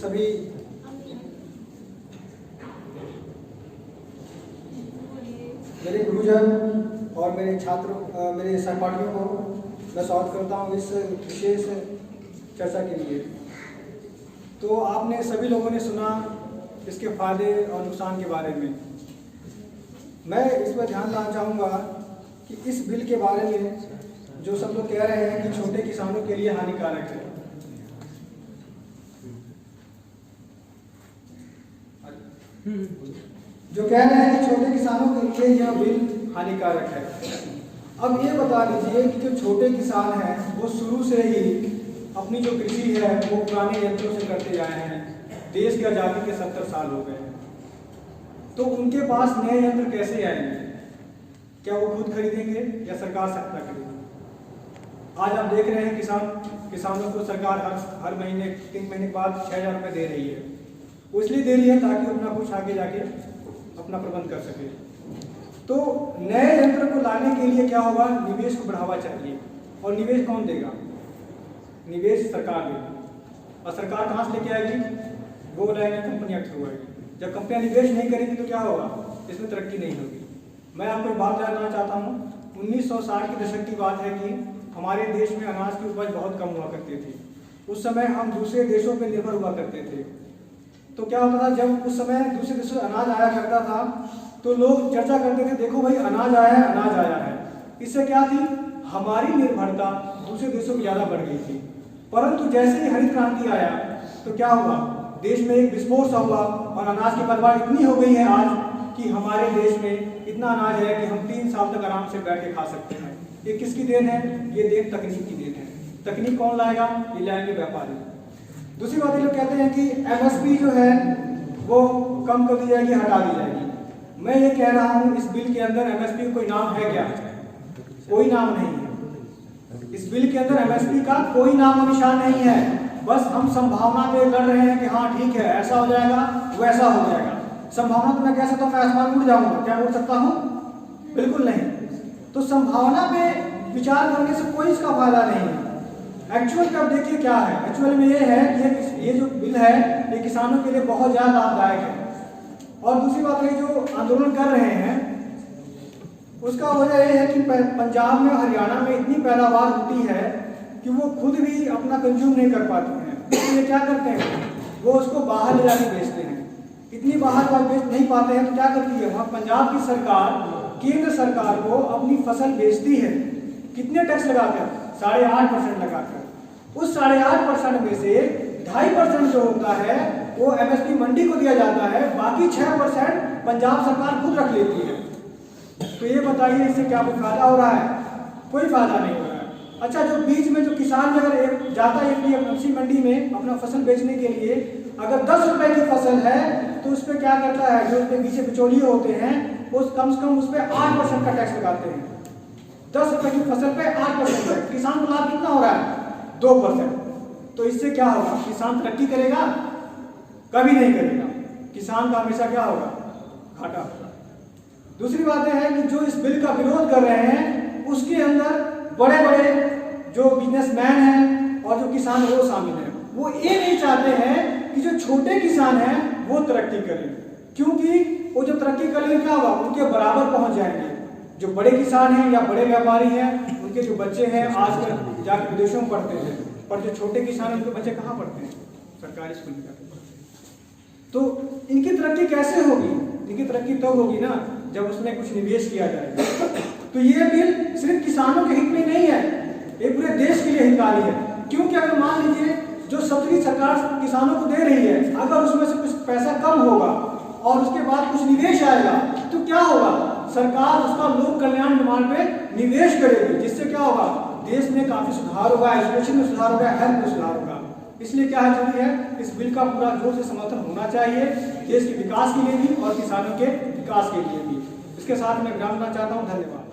सभी मेरे गुरुजन और मेरे छात्रों, मेरे सहपाठियों को मैं स्वागत करता हूँ इस विशेष चर्चा के लिए। तो आपने सभी लोगों ने सुना इसके फायदे और नुकसान के बारे में। मैं इस पर ध्यान देना चाहूँगा कि इस बिल के बारे में जो सब लोग कह रहे हैं कि छोटे किसानों के लिए हानिकारक है, जो कह रहे हैं कि छोटे किसानों के लिए यह बिल हानिकारक है। अब ये बता दीजिए कि जो छोटे किसान हैं वो शुरू से ही अपनी जो कृषि है वो पुराने यंत्रों से करते आए हैं। देश की आज़ादी के 70 साल हो गए हैं, तो उनके पास नए यंत्र कैसे आएंगे? क्या वो खुद खरीदेंगे या सरकार से अपना खरीदेंगे? आज आप देख रहे हैं किसानों को सरकार हर महीने 3 महीने के बाद 6,000 रुपये दे रही है। वो इसलिए दे रही है ताकि अपना कुछ आगे जाके अपना प्रबंध कर सके। तो नए यंत्र को लाने के लिए क्या होगा? निवेश को बढ़ावा चाहिए। और निवेश कौन देगा? निवेश सरकार देगी। और सरकार कहाँ से लेके आएगी? वो लाएगी कंपनियां थ्रू आएगी। जब कंपनियां निवेश नहीं करेंगी तो क्या होगा? इसमें तरक्की नहीं होगी। मैं आपको एक बात जानना चाहता हूँ। 1960 के दशक की बात है कि हमारे देश में अनाज की उपज बहुत कम हुआ करती थी। उस समय हम दूसरे देशों पर निर्भर हुआ करते थे। तो क्या होता था, जब उस समय दूसरे देशों से अनाज आया करता था तो लोग चर्चा करते थे, देखो भाई अनाज आया है, अनाज आया है। इससे क्या थी? हमारी निर्भरता दूसरे देशों में ज़्यादा बढ़ गई थी। परंतु जैसे ही हरित क्रांति आया तो क्या हुआ? देश में एक विस्फोट सा हुआ और अनाज की पैदावार इतनी हो गई है आज कि हमारे देश में इतना अनाज है कि हम 3 साल तक आराम से बैठ के खा सकते हैं। ये किसकी देन है? ये देन तकनीक की देन है। तकनीक कौन लाएगा? ये लाएंगे व्यापारी। दूसरी बात, ये लोग कहते हैं कि MSP जो है वो कम कर दी जाएगी, हटा दी जाएगी। मैं ये कह रहा हूँ, इस बिल के अंदर MSP कोई नाम है क्या? कोई नाम नहीं है। इस बिल के अंदर MSP का कोई नाम निशान नहीं है। बस हम संभावना पे लड़ रहे हैं कि हाँ ठीक है, ऐसा हो जाएगा, वैसा हो जाएगा। संभावना तो मैं कह सकता हूँ मैं आसमान उड़ जाऊंगा, क्या उड़ सकता हूँ? बिल्कुल नहीं। तो संभावना पे विचार करने से कोई इसका फायदा नहीं है। एक्चुअल का देखिए क्या है। एक्चुअल में ये है कि ये जो बिल है ये किसानों के लिए बहुत ज़्यादा लाभदायक है। और दूसरी बात है, जो आंदोलन कर रहे हैं उसका वजह यह है कि पंजाब में, हरियाणा में इतनी पैदावार होती है कि वो खुद भी अपना कंज्यूम नहीं कर पाते हैं। इसलिए क्या करते हैं, वो उसको बाहर ले जाके बेचते हैं। इतनी बाहर बात बेच नहीं पाते हैं तो क्या करती है, वहाँ पंजाब की सरकार केंद्र सरकार को अपनी फसल बेचती है। कितने टैक्स लगाकर? 8.5% लगाकर। उस 8.5% में से 2.5% जो होता है वो MSP मंडी को दिया जाता है, बाकी 6% पंजाब सरकार खुद रख लेती है। तो ये बताइए इससे क्या कोई फायदा हो रहा है? कोई फायदा नहीं हो रहा है। अच्छा, जो बीच में जो किसान अगर जाता है MSP मंडी में अपना फसल बेचने के लिए, अगर 10 रुपए की फसल है तो उस पर क्या करता है, जो उसके पीछे बिचौलिए होते हैं वो कम से कम उस पर 8% का टैक्स लगाते हैं। 10 रुपए की फसल पे 8%। किसान को लाभ कितना हो रहा है? 2%। तो इससे क्या होगा? किसान तरक्की करेगा? कभी नहीं करेगा। किसान का हमेशा क्या होगा? घाटा होगा। दूसरी बात यह है कि जो इस बिल का विरोध कर रहे हैं उसके अंदर बड़े बड़े जो बिजनेसमैन हैं और जो किसान वो शामिल हैं। वो ये नहीं चाहते हैं कि जो छोटे किसान हैं वो तरक्की करें, क्योंकि वो जो तरक्की करेंगे क्या होगा? उनके बराबर पहुंच जाएंगे। जो बड़े किसान हैं या बड़े व्यापारी हैं उनके जो बच्चे हैं आज जाकर विदेशों में पढ़ते हैं, पर जो छोटे किसान हैं उनके बच्चे कहाँ पढ़ते हैं? सरकारी स्कूल में जाकर पढ़ते हैं। तो इनकी तरक्की कैसे होगी? इनकी तरक्की तब होगी ना जब उसमें कुछ निवेश किया जाएगा। तो ये बिल सिर्फ किसानों के हित में नहीं है, ये पूरे देश के लिए हितकारी है। क्योंकि अगर मान लीजिए जो सब्सिडी सरकार किसानों को दे रही है, अगर उसमें से कुछ पैसा कम होगा और उसके बाद कुछ निवेश आएगा तो क्या होगा? सरकार उसका लोक कल्याण निर्माण पे निवेश करेगी, जिससे क्या होगा? देश में काफी सुधार होगा, एजुकेशन में सुधार होगा, हेल्थ में सुधार होगा। इसलिए क्या है, जरूरी है इस बिल का पूरा जोर से समर्थन होना चाहिए, देश के विकास के लिए भी और किसानों के विकास के लिए भी। इसके साथ मैं विराम देना चाहता हूँ। धन्यवाद।